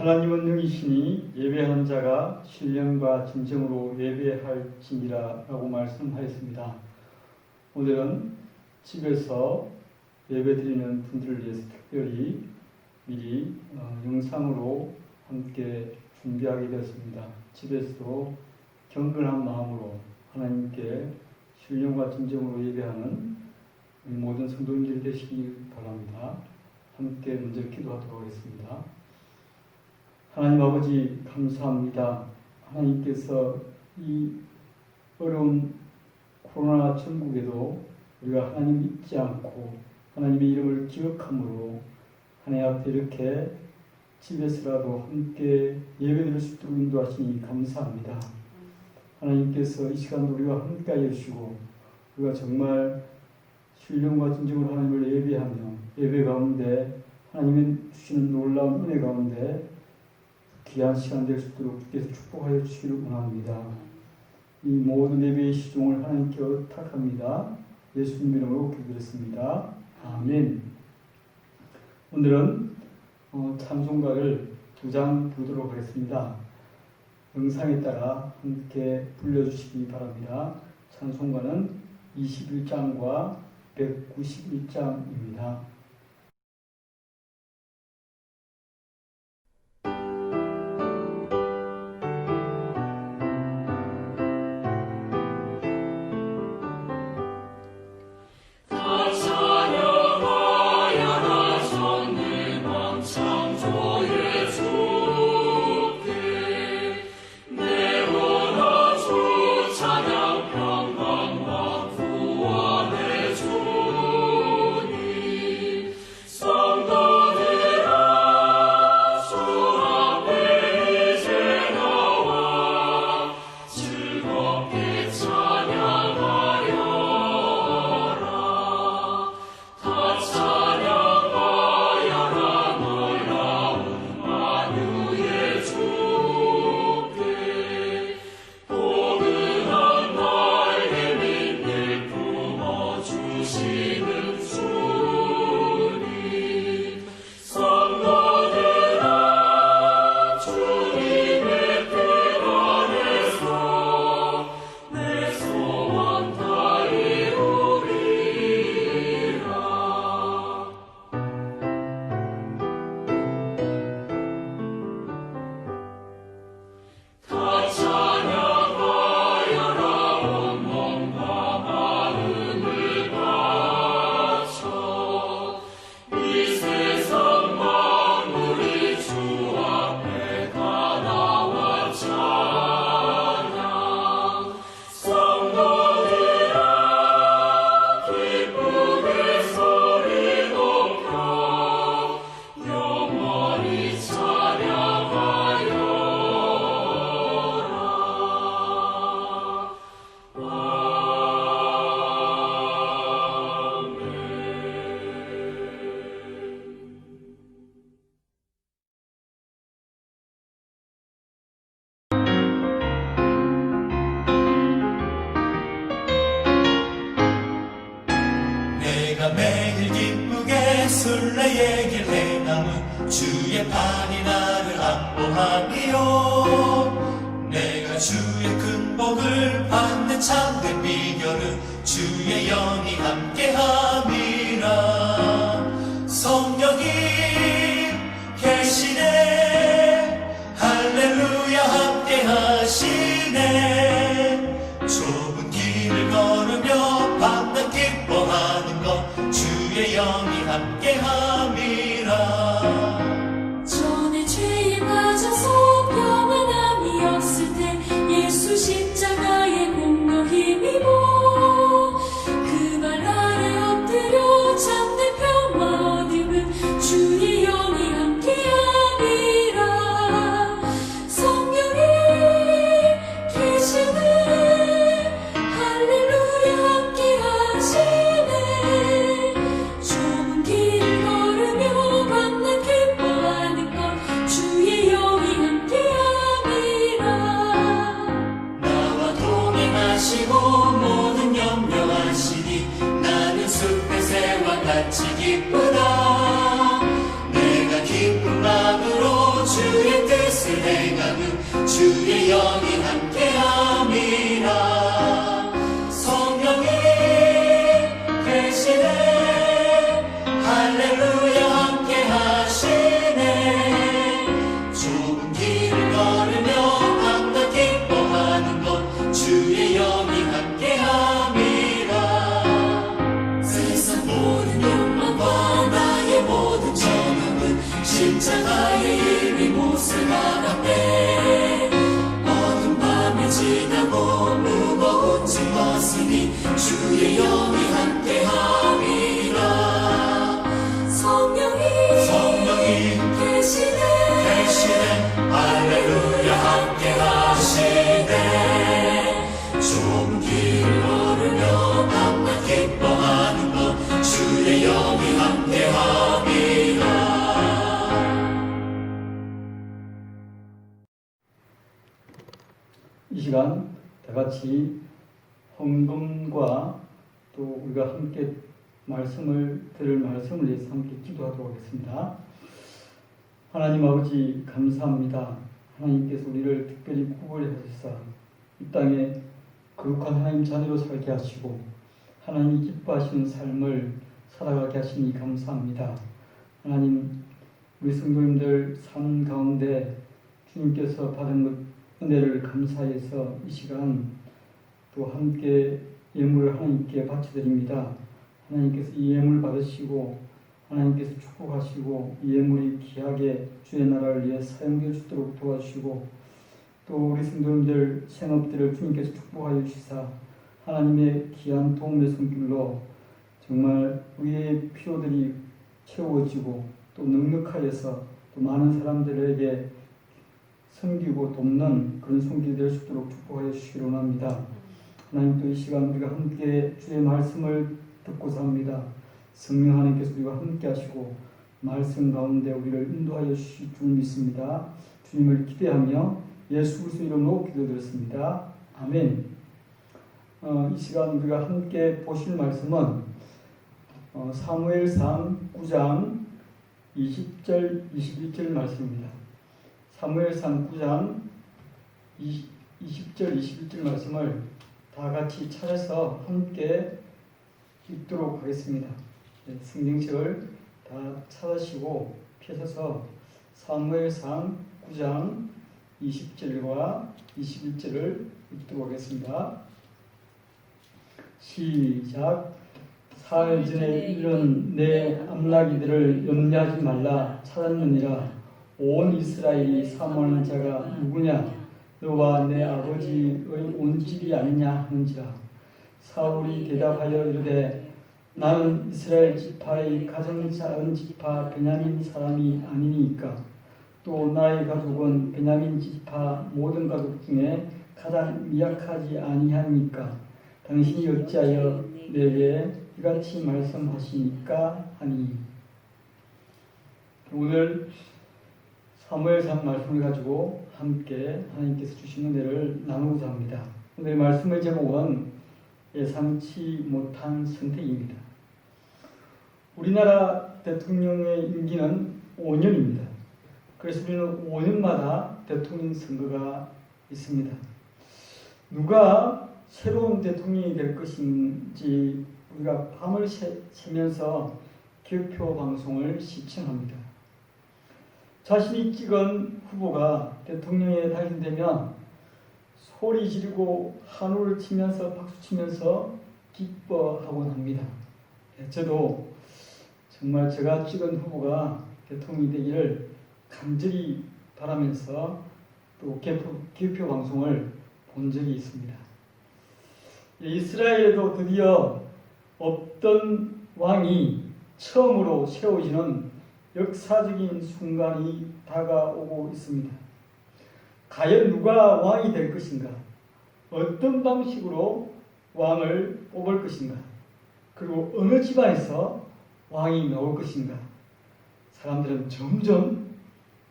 하나님은 능이시니 예배하는 자가 신령과 진정으로 예배할지니라 라고 말씀하였습니다. 오늘은 집에서 예배드리는 분들을 위해서 특별히 미리 영상으로 함께 준비하게 되었습니다. 집에서도 경건한 마음으로 하나님께 신령과 진정으로 예배하는 모든 성도님들이 되시기 바랍니다. 함께 먼저 기도하도록 하겠습니다. 하나님 아버지 감사합니다. 하나님께서 이 어려운 코로나 전국에도 우리가 하나님 잊지 않고 하나님의 이름을 기억함으로 하나님 앞에 이렇게 집에서라도 함께 예배드릴 수 있도록 인도하시니 감사합니다. 하나님께서 이 시간도 우리와 함께하여 주시고 우리가 정말 신령과 진정으로 하나님을 예배하며 예배 가운데 하나님이 주시는 놀라운 은혜 가운데 귀한 시간 될 수 있도록 주께서 축복하여 주시기를 원합니다. 이 모든 예배의 시종을 하나님께 의탁합니다. 예수님 이름으로 기도드렸습니다. 아멘. 오늘은 찬송가를 2장 부르도록 하겠습니다. 영상에 따라 함께 불러주시기 바랍니다. 찬송가는 21장과 191장입니다. 매일 기쁘게 술래얘길 행함은 주의 팔이 나를 안보하니요. 내가 주의 큰 복을 받는 참된 비결은 주의 영이 함께함이라. 성령이 계시네, 할렐루야 함께하시네. 좁은 길을 걸으며 밤낮 기뻐하는 것 주의 영이 함께함이라. 전에 죄에 빠져서 평안함이 없을 때 예수 십자가에 공로 힘입어 그 발 아래 엎드려 참된 평화 얻음은 주의 영이 함께함이라. 성령이 계시네, 할렐루야 함께하시네. 좁은 길을 걸으며 주의 영이 함께함이라. 성령이 계시네 할렐루야 함께하시네. 좁은 길을 걸으며 밤낮 기뻐하는 것 주의 영이 함께함이라. 이 시간 다 같이 헌금과 또 우리가 함께 들을 말씀을 위해서 함께 기도하도록 하겠습니다. 하나님 아버지 감사합니다. 하나님께서 우리를 특별히 구원해 주시사 이 땅에 거룩한 하나님 자녀로 살게 하시고 하나님이 기뻐하시는 삶을 살아가게 하시니 감사합니다. 하나님, 우리 성도님들 삶 가운데 주님께서 받은 은혜를 감사해서 이 시간 또 함께 예물을 하나님께 바쳐드립니다. 하나님께서 이 예물 받으시고 하나님께서 축복하시고 이 예물이 귀하게 주의 나라를 위해 사용될 수 있도록 도와주시고 또 우리 성도님들 생업들을 주님께서 축복하여 주시사 하나님의 귀한 도움의 손길로 정말 우리의 필요들이 채워지고 또 넉넉하여서 또 많은 사람들에게 섬기고 돕는 그런 손길이 될 수 있도록 축복하여 주시기를 원합니다. 하나님, 또 이 시간 우리가 함께 주의 말씀을 듣고자 합니다. 성령 하나님께서 우리와 함께 하시고 말씀 가운데 우리를 인도하여 주실 줄 믿습니다. 주님을 기대하며 예수 그리스도 이름으로 기도드렸습니다. 아멘. 이 시간 우리가 함께 보실 말씀은 사무엘상 9장 20절 21절 말씀입니다. 사무엘상 9장 20절 21절 말씀을 다 같이 찾아서 함께 읽도록 하겠습니다. 성경책을 다 찾으시고 펴셔서 사무엘상 9장 20절과 21절을 읽도록 하겠습니다. 시작. 사흘 전에 이른 내 암나기들을 염려하지 말라 찾았느니라. 온 이스라엘이 사모하는 자가 누구냐? 너와 내 아버지의 온 집이 아니냐 하는지라. 사울이 대답하여 이르되 나는 이스라엘 지파의 가장 작은 지파 베냐민 사람이 아니니까. 또 나의 가족은 베냐민 지파 모든 가족 중에 가장 미약하지 아니하니까. 당신이 어찌하여 내게 이같이 말씀하시니까 하니. 오늘 사무엘상 말씀을 가지고 함께 하나님께서 주신 은혜를 나누고자 합니다. 오늘 말씀의 제목은 예상치 못한 선택입니다. 우리나라 대통령의 임기는 5년입니다. 그래서 우리는 5년마다 대통령 선거가 있습니다. 누가 새로운 대통령이 될 것인지 우리가 밤을 새면서 개표 방송을 시청합니다. 자신이 찍은 후보가 대통령에 당선되면 소리 지르고 한호를 치면서 박수 치면서 기뻐하곤 합니다. 저도 정말 제가 찍은 후보가 대통령이 되기를 간절히 바라면서 또 개표 방송을 본 적이 있습니다. 이스라엘에도 드디어 없던 왕이 처음으로 세워지는 역사적인 순간이 다가오고 있습니다. 과연 누가 왕이 될 것인가? 어떤 방식으로 왕을 뽑을 것인가? 그리고 어느 집안에서 왕이 나올 것인가? 사람들은 점점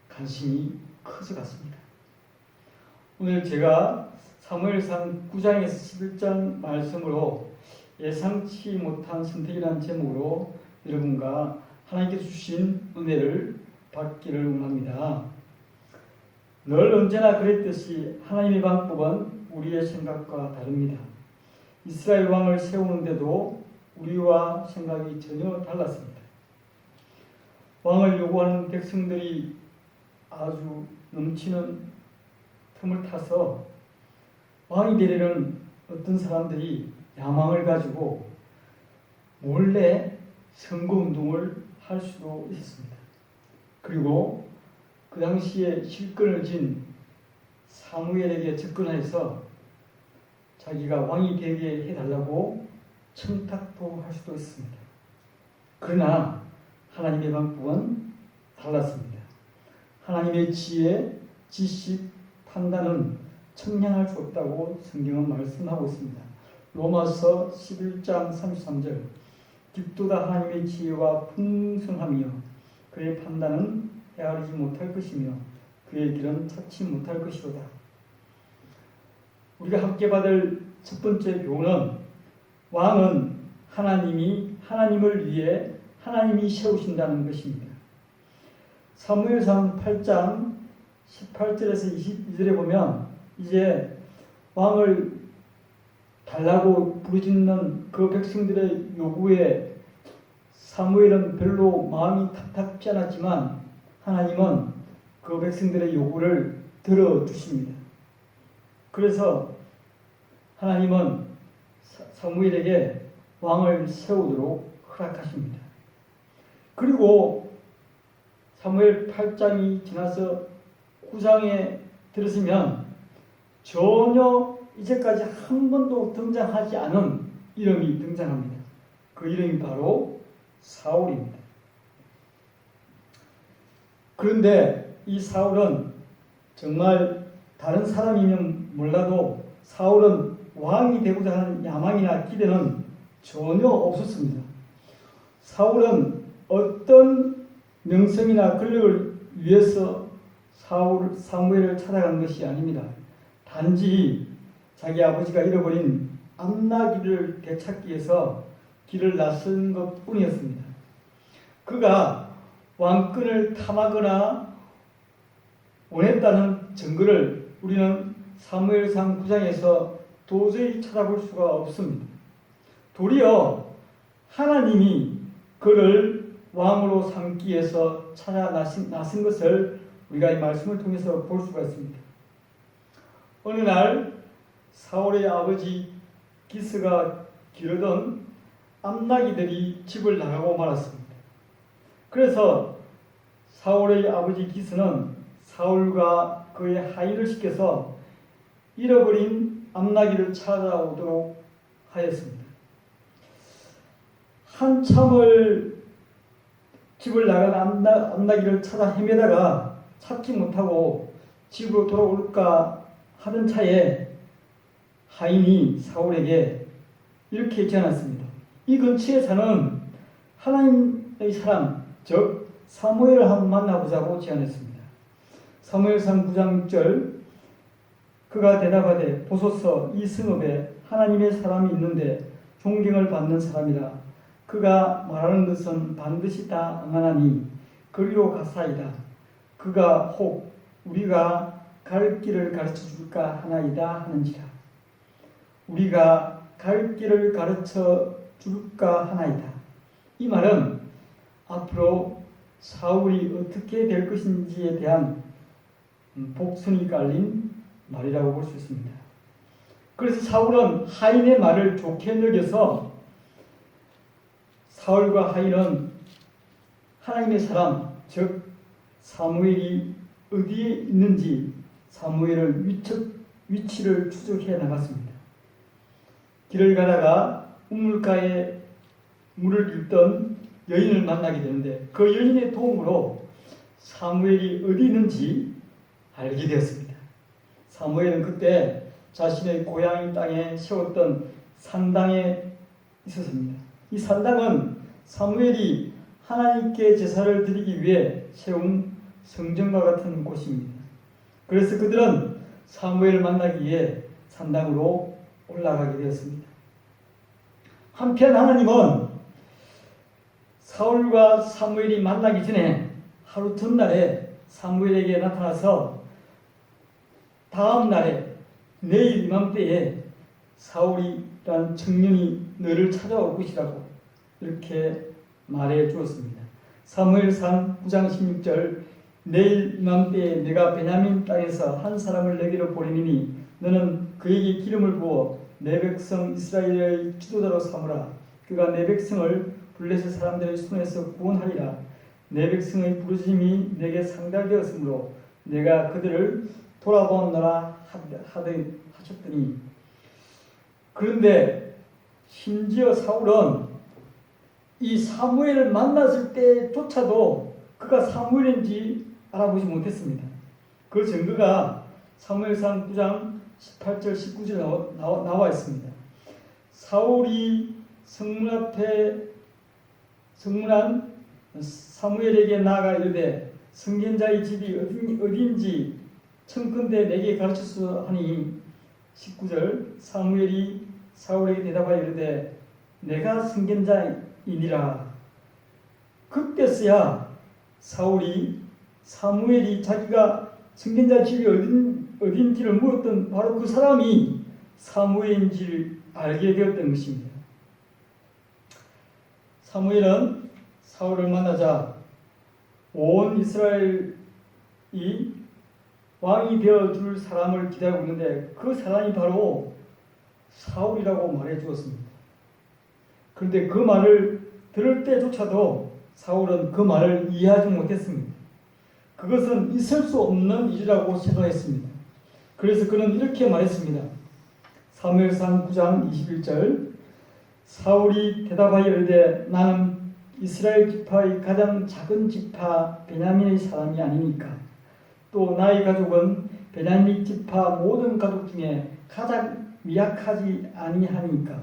관심이 커져갔습니다. 오늘 제가 사무엘상 9장에서 11장 말씀으로 예상치 못한 선택이라는 제목으로 여러분과 하나님께서 주신 은혜를 받기를 원합니다. 늘 언제나 그랬듯이 하나님의 방법은 우리의 생각과 다릅니다. 이스라엘 왕을 세우는데도 우리와 생각이 전혀 달랐습니다. 왕을 요구하는 백성들이 아주 넘치는 틈을 타서 왕이 되려는 어떤 사람들이 야망을 가지고 몰래 선거운동을 할 수도 있었습니다. 그리고 그 당시에 실권을 쥔 사무엘에게 접근해서 자기가 왕이 되게 해달라고 청탁도 할 수도 있습니다. 그러나 하나님의 방법은 달랐습니다. 하나님의 지혜, 지식, 판단은 청량할 수 없다고 성경은 말씀하고 있습니다. 로마서 11장 33절 깊도다 하나님의 지혜와 풍성하며 그의 판단은 헤아리지 못할 것이며 그의 길은 찾지 못할 것이로다. 우리가 함께 받을 첫 번째 교훈은 왕은 하나님을 위해 하나님이 세우신다는 것입니다. 사무엘상 8장 18절에서 22절에 보면 이제 왕을 달라고 부르짖는 그 백성들의 요구에 사무엘은 별로 마음이 답답지 않았지만 하나님은 그 백성들의 요구를 들어주십니다. 그래서 하나님은 사무엘에게 왕을 세우도록 허락하십니다. 그리고 사무엘 8장이 지나서 9장에 들었으면 전혀 이제까지 한 번도 등장하지 않은 이름이 등장합니다. 그 이름이 바로 사울입니다. 그런데 이 사울은 정말 다른 사람이면 몰라도 사울은 왕이 되고자 하는 야망이나 기대는 전혀 없었습니다. 사울은 어떤 명성이나 권력을 위해서 사무엘을 찾아간 것이 아닙니다. 단지 자기 아버지가 잃어버린 암나기를 되찾기 위해서 길을 나선 것 뿐이었습니다. 그가 왕권을 탐하거나 원했다는 증거를 우리는 사무엘상 9장에서 도저히 찾아볼 수가 없습니다. 도리어 하나님이 그를 왕으로 삼기 위해서 찾아 나선 것을 우리가 이 말씀을 통해서 볼 수가 있습니다. 어느 날 사울의 아버지 기스가 기르던 암나기들이 집을 나가고 말았습니다. 그래서 사울의 아버지 기스는 사울과 그의 하인을 시켜서 잃어버린 암나기를 찾아오도록 하였습니다. 한참을 집을 나간 암나기를 찾아 헤매다가 찾지 못하고 집으로 돌아올까 하던 차에 하인이 사울에게 이렇게 제안했습니다. 이 근처에 사는 하나님의 사람, 즉 사무엘을 한번 만나보자고 제안했습니다. 사무엘상 9장 6절 그가 대답하되 보소서 이 성읍에 하나님의 사람이 있는데 존경을 받는 사람이라. 그가 말하는 것은 반드시 다 응하나니 거기로 가사이다. 그가 혹 우리가 갈 길을 가르쳐 줄까 하나이다 하는지라. 우리가 갈 길을 가르쳐 줄까 하나이다. 이 말은 앞으로 사울이 어떻게 될 것인지에 대한 복선이 깔린 말이라고 볼 수 있습니다. 그래서 사울은 하인의 말을 좋게 여겨서 사울과 하인은 하나님의 사람, 즉 사무엘이 어디에 있는지 사무엘을 위치를 추적해 나갔습니다. 길을 가다가 우물가에 물을 읽던 여인을 만나게 되는데 그 여인의 도움으로 사무엘이 어디 있는지 알게 되었습니다. 사무엘은 그때 자신의 고향 땅에 세웠던 산당에 있었습니다. 이 산당은 사무엘이 하나님께 제사를 드리기 위해 세운 성전과 같은 곳입니다. 그래서 그들은 사무엘을 만나기 위해 산당으로 올라가게 되었습니다. 한편 하나님은 사울과 사무엘이 만나기 전에 하루 전날에 사무엘에게 나타나서 다음 날에 내일 이맘때에 사울이란 청년이 너를 찾아올 것이라고 이렇게 말해 주었습니다. 사무엘상 9장 16절 내일 이맘때에 내가 베냐민 땅에서 한 사람을 내게로 보내니 너는 그에게 기름을 부어 내 백성 이스라엘의 지도자로 삼으라. 그가 내 백성을 블레셋 사람들의 손에서 구원하리라. 내 백성의 부르심이 내게 상달되었으므로 내가 그들을 돌아보노라 하셨더니. 그런데 심지어 사울은 이 사무엘을 만났을 때조차도 그가 사무엘인지 알아보지 못했습니다. 그 증거가 사무엘상 9장 18절 19절에 나와 있습니다. 사울이 성문한 사무엘에게 나아가 이르되 선견자의 집이 어딘지 청컨대 내게 가르쳤소 하니 19절 사무엘이 사울에게 대답하여 이르되 내가 선견자이니라. 그때서야 사무엘이 자기가 선견자 집이 어딘지를 물었던 바로 그 사람이 사무엘인지를 알게 되었던 것입니다. 사무엘은 사울을 만나자 온 이스라엘이 왕이 되어줄 사람을 기다리고 있는데 그 사람이 바로 사울이라고 말해 주었습니다. 그런데 그 말을 들을 때조차도 사울은 그 말을 이해하지 못했습니다. 그것은 있을 수 없는 일이라고 생각했습니다. 그래서 그는 이렇게 말했습니다. 사무엘상 9장 21절 사울이 대답하여 이르되 나는 이스라엘 지파의 가장 작은 지파 베냐민의 사람이 아니니까 또 나의 가족은 베냐민 지파 모든 가족 중에 가장 미약하지 아니하니까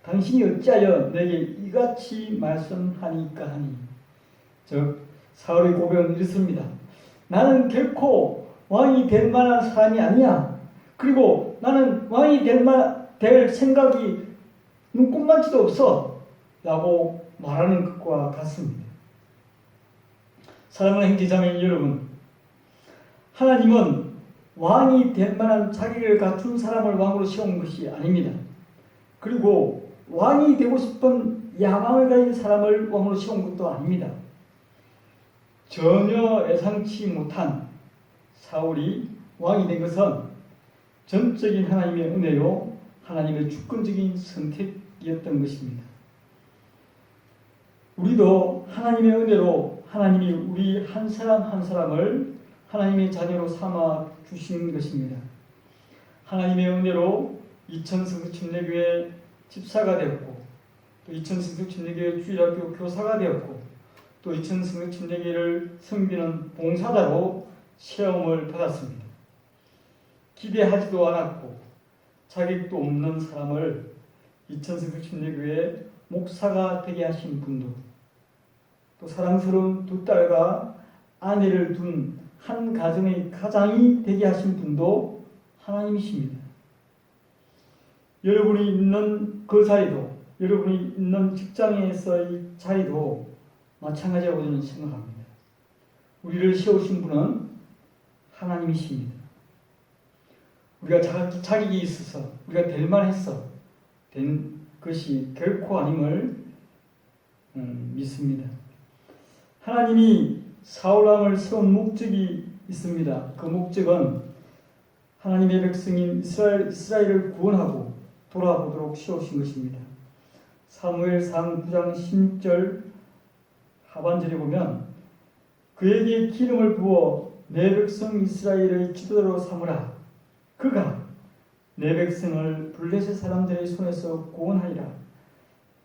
당신이 어찌하여 내게 이같이 말씀하니까 하니 즉 사울의 고백은 이렇습니다. 나는 결코 왕이 될 만한 사람이 아니야. 그리고 나는 왕이 될 생각이 눈꼽만치도 없어 라고 말하는 것과 같습니다. 사랑하는 형제자매 여러분, 하나님은 왕이 될 만한 자격을 갖춘 사람을 왕으로 세운 것이 아닙니다. 그리고 왕이 되고 싶은 야망을 가진 사람을 왕으로 세운 것도 아닙니다. 전혀 예상치 못한 사울이 왕이 된 것은 전적인 하나님의 은혜요, 하나님의 주권적인 선택이었던 것입니다. 우리도 하나님의 은혜로 하나님이 우리 한 사람 한 사람을 하나님의 자녀로 삼아 주신 것입니다. 하나님의 은혜로 이천성수 침례교회 집사가 되었고 또 이천성수 침례교회 주일학교 교사가 되었고 또 이천성수 침례교회를 섬기는 봉사자로 체험을 받았습니다. 기대하지도 않았고 자격도 없는 사람을 이천성수 침례교회 목사가 되게 하신 분도 또 사랑스러운 두 딸과 아내를 둔 한 가정의 가장이 되게 하신 분도 하나님이십니다. 여러분이 있는 그 자리도 여러분이 있는 직장에서의 자리도 마찬가지라고 저는 생각합니다. 우리를 세우신 분은 하나님이십니다. 우리가 자격이 있어서 우리가 될 만해서 된 것이 결코 아님을 믿습니다. 하나님이 사울왕을 세운 목적이 있습니다. 그 목적은 하나님의 백성인 이스라엘을 구원하고 돌아보도록 세우신 것입니다. 사무엘상 9장 16절 하반절에 보면 그에게 기름을 부어 내 백성 이스라엘의 지도자로 삼으라. 그가 내 백성을 블레셋 사람들의 손에서 구원하리라.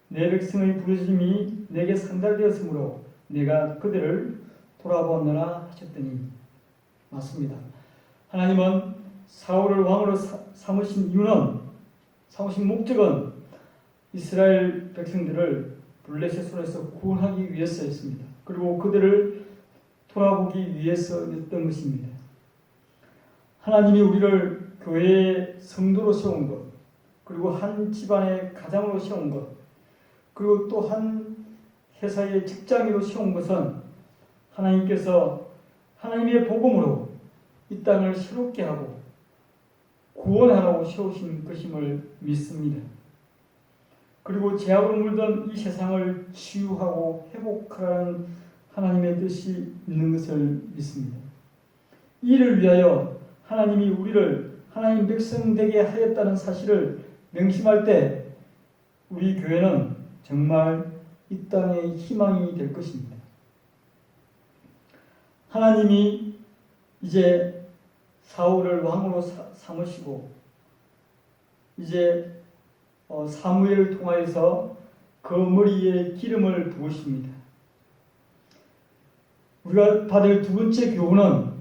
내 백성의 부르심이 내게 상달되었으므로 내가 그들을 돌아보느라 하셨더니 맞습니다. 하나님은 사울을 왕으로 삼으신 목적은 이스라엘 백성들을 블레셋 손에서 구원하기 위해서였습니다. 그리고 그들을 돌아보기 위해서였던 것입니다. 하나님이 우리를 교회의 성도로 세운 것, 그리고 한 집안의 가장으로 세운 것, 그리고 또 한 회사의 직장으로 세운 것은 하나님께서 하나님의 복음으로 이 땅을 새롭게 하고 구원하라고 세우신 것임을 믿습니다. 그리고 죄악으로 물든 이 세상을 치유하고 회복하라는 하나님의 뜻이 있는 것을 믿습니다. 이를 위하여 하나님이 우리를 하나님 백성 되게 하였다는 사실을 명심할 때 우리 교회는 정말 이 땅의 희망이 될 것입니다. 하나님이 이제 사울을 왕으로 삼으시고 이제 사무엘을 통하여서 그 머리에 기름을 부으십니다. 우리가 받을 두 번째 교훈은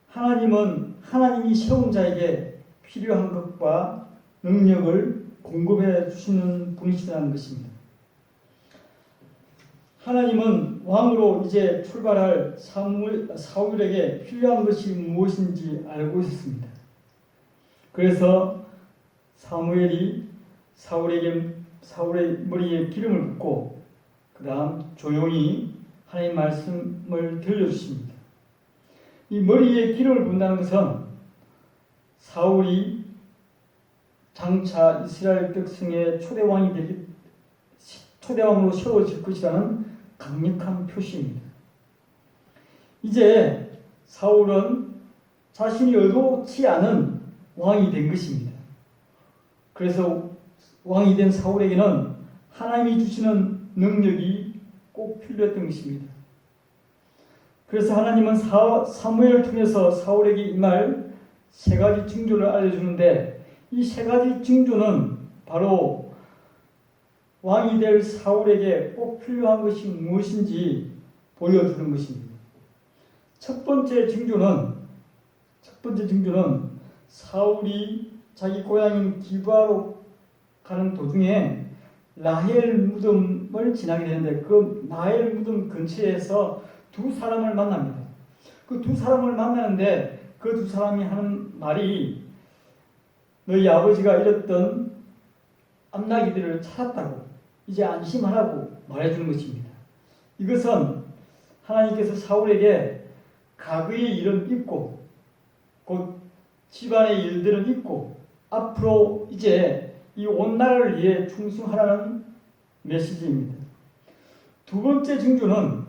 하나님은 하나님이 세운 자에게 필요한 것과 능력을 공급해 주시는 분이시라는 것입니다. 하나님은 왕으로 이제 출발할 사울에게 필요한 것이 무엇인지 알고 있었습니다. 그래서 사무엘이 사울의 머리에 기름을 붓고 그 다음 조용히 하나님 말씀을 들려주십니다. 이 머리에 기름을 붓는다는 것은 사울이 장차 이스라엘 백성의 초대왕으로 세워질 것이라는 강력한 표시입니다. 이제 사울은 자신이 의도치 않은 왕이 된 것입니다. 그래서 왕이 된 사울에게는 하나님이 주시는 능력이 꼭 필요했던 것입니다. 그래서 하나님은 사무엘을 통해서 사울에게 임할 세 가지 징조를 알려주는데 이 세 가지 징조는 바로 왕이 될 사울에게 꼭 필요한 것이 무엇인지 보여주는 것입니다. 첫 번째 징조는 사울이 자기 고향인 기브아로 가는 도중에 라헬 무덤을 지나게 되는데 그 라헬 무덤 근처에서 두 사람을 만납니다. 그 두 사람을 만나는데 그 두 사람이 하는 말이 너희 아버지가 잃었던 암나기들을 찾았다고 이제 안심하라고 말해주는 것입니다. 이것은 하나님께서 사울에게 과거의 일은 잊고 곧 집안의 일들은 잊고 앞으로 이제 이 온 나라를 위해 충성하라는 메시지입니다. 두 번째 징조는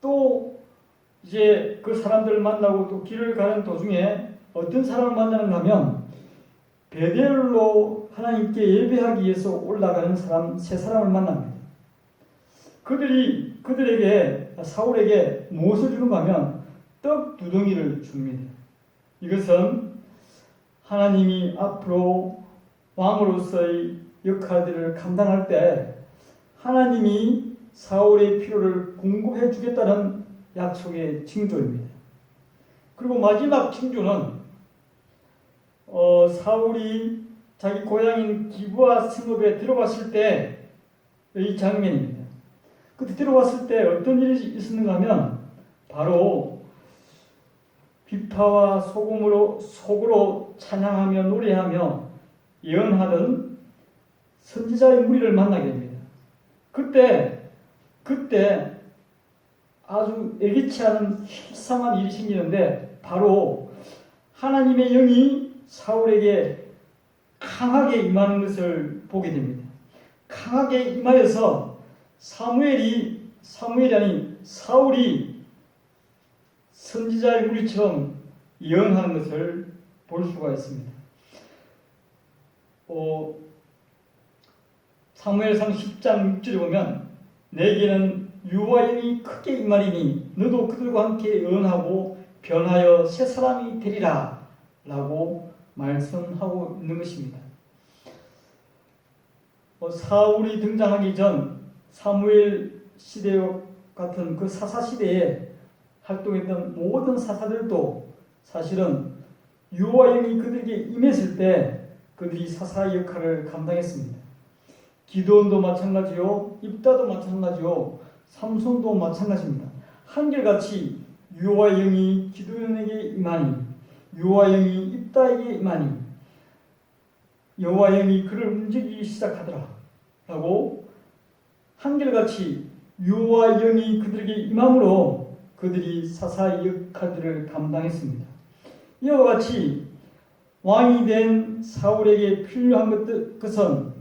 또 이제 그 사람들을 만나고 또 길을 가는 도중에 어떤 사람을 만나는가 하면 베델로 하나님께 예배하기 위해서 올라가는 사람 세 사람을 만납니다. 그들에게 사울에게 무엇을 주는가 하면 떡 두 덩이를 줍니다. 이것은 하나님이 앞으로 왕으로서의 역할들을 감당할 때 하나님이 사울의 필요를 공급해 주겠다는 약속의 징조입니다. 그리고 마지막 징조는 사울이 자기 고향인 기브아 성읍에 들어갔을 때의 장면입니다. 그때 들어갔을 때 어떤 일이 있었는가 하면 바로 비파와 속으로 찬양하며 노래하며 예언하던 선지자의 무리를 만나게 됩니다. 그때 아주 예기치 않은 희상한 일이 생기는데 바로 하나님의 영이 사울에게 강하게 임하는 것을 보게 됩니다. 강하게 임하여서 사울이 선지자의 무리처럼 예언하는 것을 볼 수가 있습니다. 사무엘상 10장 6절에 보면 내게는 여호와 영이 크게 임하리니 너도 그들과 함께 예언하고 변하여 새 사람이 되리라 라고 말씀하고 있는 것입니다. 사울이 등장하기 전 사무엘 시대와 같은 그 사사 시대에 활동했던 모든 사사들도 사실은 여호와 영이 그들에게 임했을 때 그들이 사사의 역할을 감당했습니다. 기드온도 마찬가지요, 입다도 마찬가지요, 삼손도 마찬가지입니다. 한결같이 여호와 영이 기드온에게 임하니, 여호와 영이 입다에게 임하니, 여호와 영이 그를 움직이기 시작하더라 라고 한결같이 여호와 영이 그들에게 임함으로 그들이 사사의 역할들을 감당했습니다. 이와 같이 왕이 된 사울에게 필요한 것은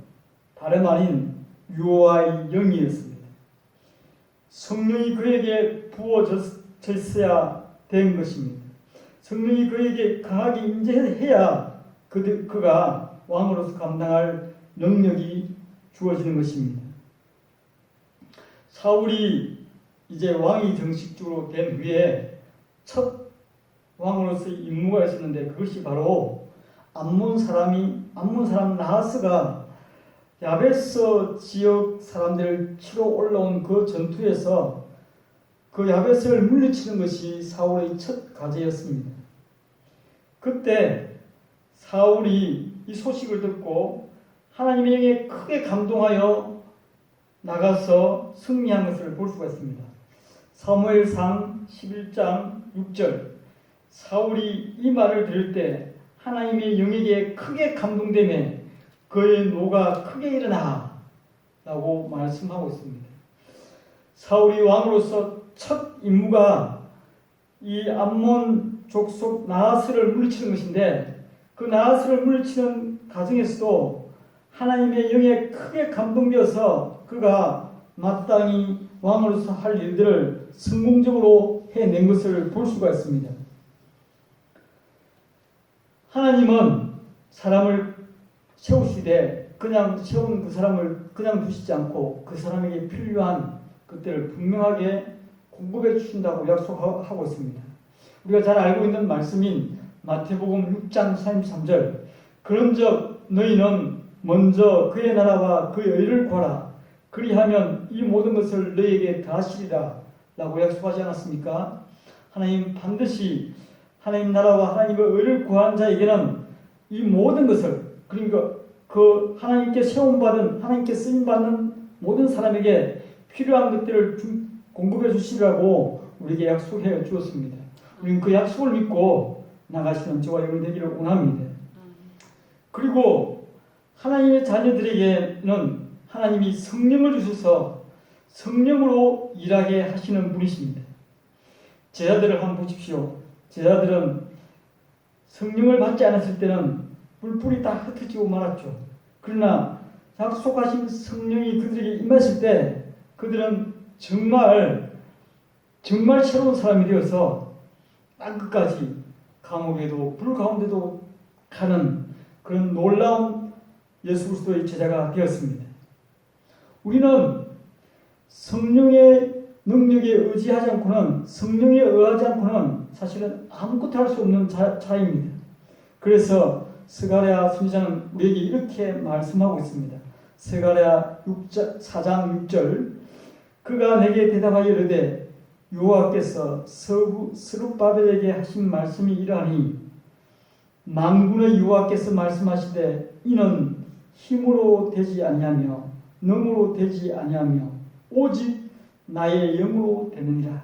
다름 아닌 여호와의 영이었습니다. 성령이 그에게 부어졌어야 된 것입니다. 성령이 그에게 강하게 임재해야 그가 왕으로서 감당할 능력이 주어지는 것입니다. 사울이 이제 왕이 정식적으로 된 후에 첫 왕으로서의 임무가 있었는데 그것이 바로 암몬 사람 나하스가 야베스 지역 사람들을 치러 올라온 그 전투에서 그 야베스를 물리치는 것이 사울의 첫 과제였습니다. 그때 사울이 이 소식을 듣고 하나님의 영에 크게 감동하여 나가서 승리한 것을 볼 수가 있습니다. 사무엘상 11장 6절 사울이 이 말을 들을 때 하나님의 영에게 크게 감동되며 그의 노가 크게 일어나 라고 말씀하고 있습니다. 사울이 왕으로서 첫 임무가 이 암몬 족속 나하스를 물리치는 것인데 그 나하스를 물리치는 과정에서도 하나님의 영에 크게 감동되어서 그가 마땅히 왕으로서 할 일들을 성공적으로 해낸 것을 볼 수가 있습니다. 하나님은 사람을 세우시되 그냥 세운 그 사람을 그냥 두시지 않고 그 사람에게 필요한 그때를 분명하게 공급해 주신다고 약속하고 있습니다. 우리가 잘 알고 있는 말씀인 마태복음 6장 33절 그런즉 너희는 먼저 그의 나라와 그의 의를 구하라 그리하면 이 모든 것을 너희에게 더하시리라 라고 약속하지 않았습니까? 하나님 반드시 하나님 나라와 하나님의 의를 구하는 자에게는 이 모든 것을 그러니까 그 하나님께 세움받은 하나님께 쓰임받는 모든 사람에게 필요한 것들을 공급해 주시라고 우리에게 약속해 주었습니다. 우리는 그 약속을 믿고 나가시는 저와 여러분 되기를 원합니다. 그리고 하나님의 자녀들에게는 하나님이 성령을 주셔서 성령으로 일하게 하시는 분이십니다. 제자들을 한번 보십시오. 제자들은 성령을 받지 않았을 때는 뿔뿔이 다 흩어지고 말았죠. 그러나 약속하신 성령이 그들에게 임했을 때 그들은 정말 새로운 사람이 되어서 땅끝까지 감옥에도 불 가운데도 가는 그런 놀라운 예수 그리스도의 제자가 되었습니다. 우리는 성령의 능력에 의지하지 않고는 성령에 의하지 않고는 사실은 아무것도 할 수 없는 자입니다. 그래서 스가랴 선지자는 우리에게 이렇게 말씀하고 있습니다. 스가랴 4장 6절 그가 내게 대답하여 이르되 여호와께서 스룹바벨에게 하신 말씀이 이러하니 만군의 여호와께서 말씀하시되 이는 힘으로 되지 아니하며 능으로 되지 아니하며 오직 나의 영으로 되느니라.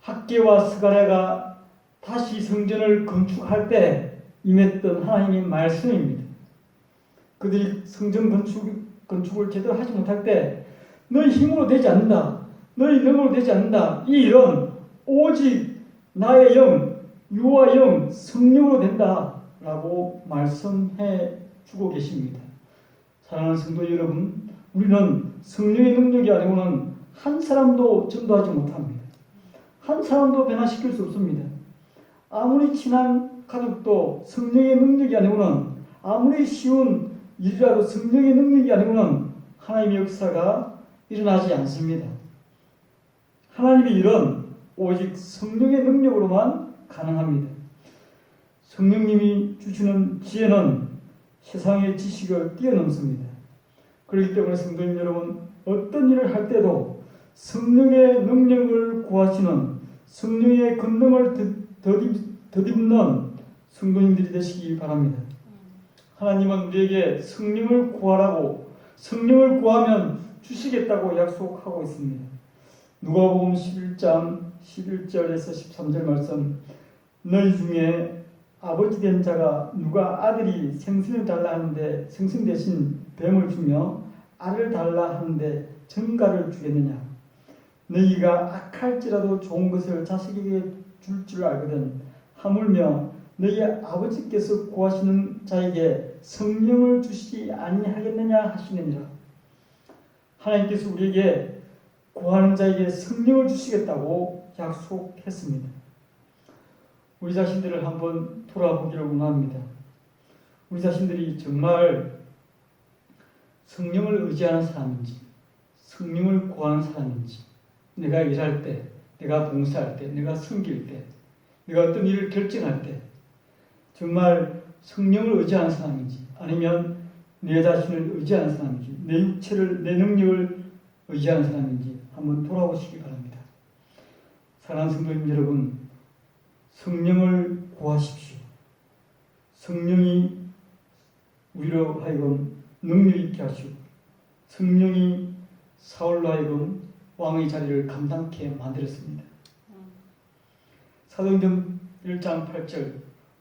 학개와 스가랴가 다시 성전을 건축할 때 임했던 하나님의 말씀입니다. 그들이 성전 건축을 제대로 하지 못할 때 너희 힘으로 되지 않는다. 너희 능으로 되지 않는다. 이 일은 오직 나의 영, 여호와 영, 성령으로 된다. 라고 말씀해 주고 계십니다. 사랑하는 성도 여러분, 우리는 성령의 능력이 아니고는 한 사람도 전도하지 못합니다. 한 사람도 변화시킬 수 없습니다. 아무리 친한 가족도 성령의 능력이 아니고는 아무리 쉬운 일이라도 성령의 능력이 아니고는 하나님의 역사가 일어나지 않습니다. 하나님의 일은 오직 성령의 능력으로만 가능합니다. 성령님이 주시는 지혜는 세상의 지식을 뛰어넘습니다. 그렇기 때문에 성도님 여러분, 어떤 일을 할 때도 성령의 능력을 구하시는 성령의 권능을 덧입는 성도님들이 되시기 바랍니다. 하나님은 우리에게 성령을 구하라고 성령을 구하면 주시겠다고 약속하고 있습니다. 누가복음 11장 11절에서 13절 말씀 너희 중에 아버지 된 자가 누가 아들이 생선을 달라 하는데 생선 대신 뱀을 주며 알을 달라 하는데 전갈을 주겠느냐. 너희가 악할지라도 좋은 것을 자식에게 줄 줄 알거든 하물며 너희 아버지께서 구하시는 자에게 성령을 주시지 아니하겠느냐 하시느니라. 하나님께서 우리에게 구하는 자에게 성령을 주시겠다고 약속했습니다. 우리 자신들을 한번 돌아보기를 원합니다. 우리 자신들이 정말 성령을 의지하는 사람인지, 성령을 구하는 사람인지, 내가 일할 때, 내가 봉사할 때, 내가 섬길 때, 내가 어떤 일을 결정할 때 정말 성령을 의지하는 사람인지, 아니면 내 자신을 의지하는 사람인지, 내 육체를, 내 능력을 의지하는 사람인지 한번 돌아보시기 바랍니다. 사랑하는 성도님 여러분, 성령을 구하십시오. 성령이 우리로 하여금 능력 있게 하시고, 성령이 사울로 하여금 왕의 자리를 감당케 만들었습니다. 사도행전 1장 8절,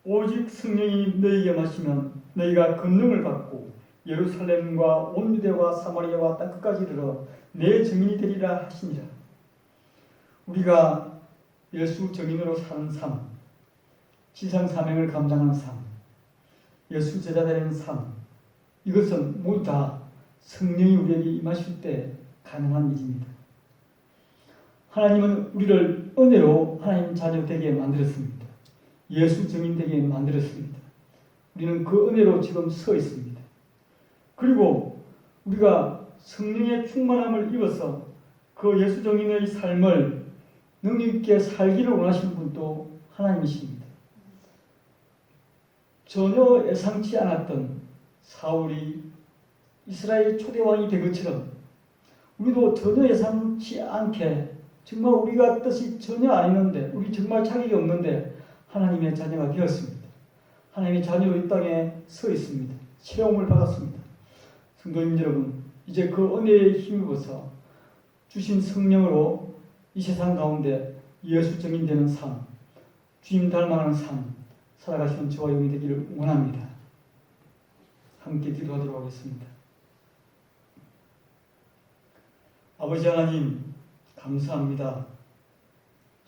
오직 성령이 너희에게 마시면 너희가 권능을 받고 예루살렘과 온 유대와 사마리아와 땅 끝까지 이르러 내 증인이 되리라 하시니라. 우리가 예수 증인으로 사는 삶, 지상 사명을 감당하는 삶, 예수 제자 되는 삶, 이것은 모두 다 성령이 우리에게 임하실 때 가능한 일입니다. 하나님은 우리를 은혜로 하나님 자녀 되게 만들었습니다. 예수 증인 되게 만들었습니다. 우리는 그 은혜로 지금 서 있습니다. 그리고 우리가 성령의 충만함을 입어서 그 예수 증인의 삶을 능력 있게 살기를 원하시는 분도 하나님이십니다. 전혀 예상치 않았던 사울이 이스라엘 초대왕이 된 것처럼 우리도 전혀 예상치 않게 정말 우리가 뜻이 전혀 아니는데, 우리 정말 자격이 없는데 하나님의 자녀가 되었습니다. 하나님의 자녀로 이 땅에 서 있습니다. 체험을 받았습니다. 성도님 여러분, 이제 그 은혜에 힘입어서 주신 성령으로 이 세상 가운데 예수 증인되는 삶, 주님 닮아가는 삶 살아가시는 저와 여러분이 되기를 원합니다. 함께 기도하도록 하겠습니다. 아버지 하나님, 감사합니다.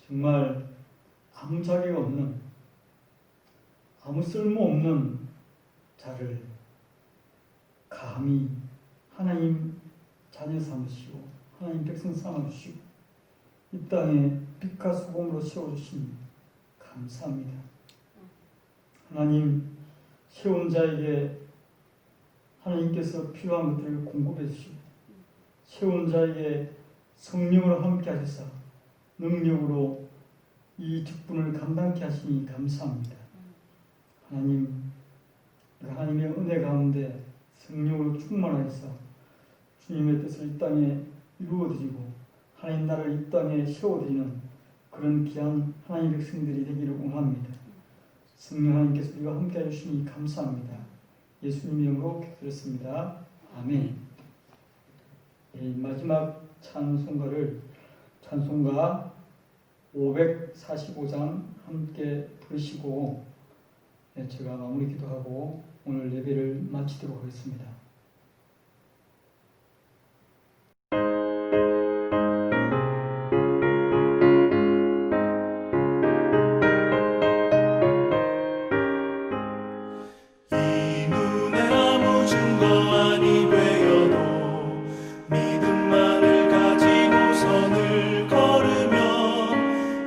정말 아무 자격 없는, 아무 쓸모없는 자를 감히 하나님 자녀 삼으시고 하나님 백성 삼아주시고 이 땅에 빛과 소금으로 세워주시니 감사합니다. 하나님, 세운 자에게 하나님께서 필요한 것들을 공급해 주시고 세운 자에게 성령으로 함께 하셔서 능력으로 이 직분을 감당케 하시니 감사합니다. 하나님, 하나님의 은혜 가운데 성령으로 충만하여서 주님의 뜻을 이 땅에 이루어드리고 하나님 나라를 이 땅에 세워드리는 그런 귀한 하나님 백성들이 되기를 원합니다. 성령 하나님께서 우리와 함께 해주시니 감사합니다. 예수님 이름으로 기도드렸습니다. 아멘. 마지막 찬송가를 찬송가 545장 함께 부르시고 제가 마무리 기도하고 오늘 예배를 마치도록 하겠습니다. 이 눈에 아무 증거 아니 되어도 믿음만을 가지고서 늘 걸으면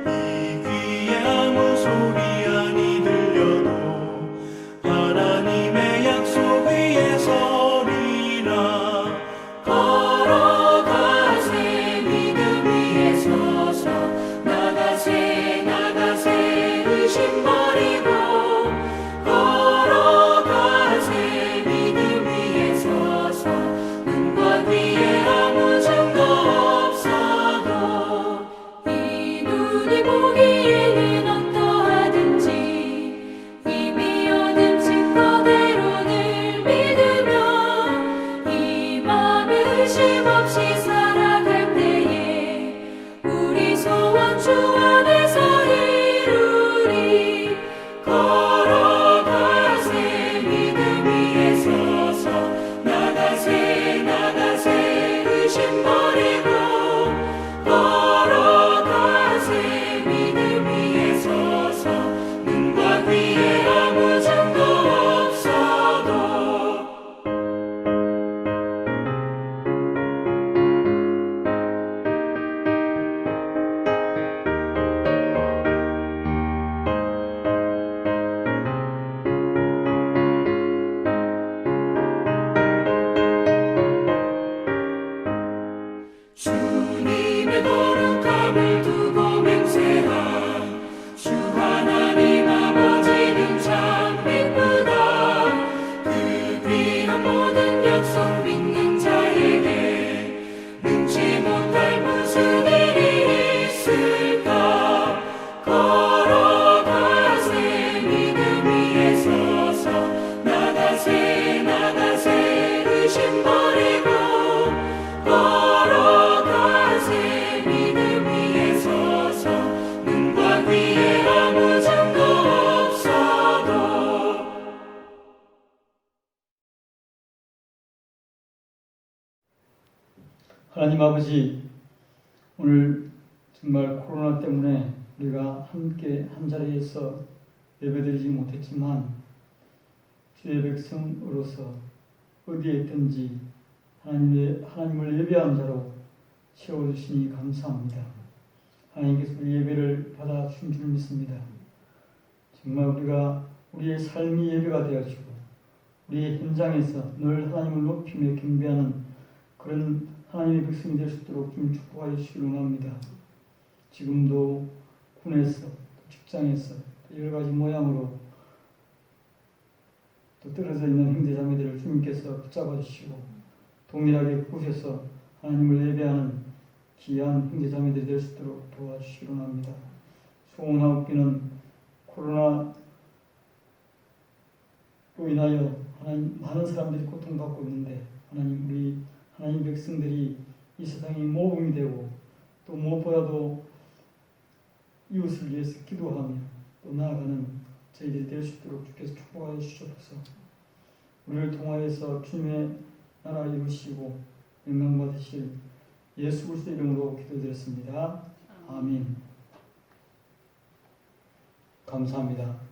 이 귀에 아무 소리 아니 들려도 하나님의 약속 위에서 하나님 아버지, 오늘 정말 코로나 때문에 우리가 함께 한 자리에서 예배드리지 못했지만 주의 백성으로서 어디에 있든지 하나님을 예배한 자로 채워주시니 감사합니다. 하나님께서 우리 예배를 받아주신 줄 믿습니다. 정말 우리가 우리의 삶이 예배가 되어지고 우리의 현장에서 늘 하나님을 높이며 경배하는 그런 하나님의 백성이 될 수 있도록 좀 축복하여 주시기 원합니다. 지금도 군에서, 직장에서 여러 가지 모양으로 또 떨어져 있는 형제자매들을 주님께서 붙잡아 주시고 동일하게 그곳에서 하나님을 예배하는 귀한 형제자매들이 될 수 있도록 도와주시기 원합니다. 소원하옵기는 코로나로 인하여 많은 사람들이 고통받고 있는데 하나님 백성들이 이 세상에 모범이 되고 또 무엇보다도 이웃을 위해서 기도하며 또 나아가는 저희들이 될 수 있도록 주께서 축복하여 주시옵소서. 우리를 통하여서 주님의 나라 이루시고 영광 받으실 예수 그리스도 이름으로 기도드렸습니다. 아멘. 감사합니다.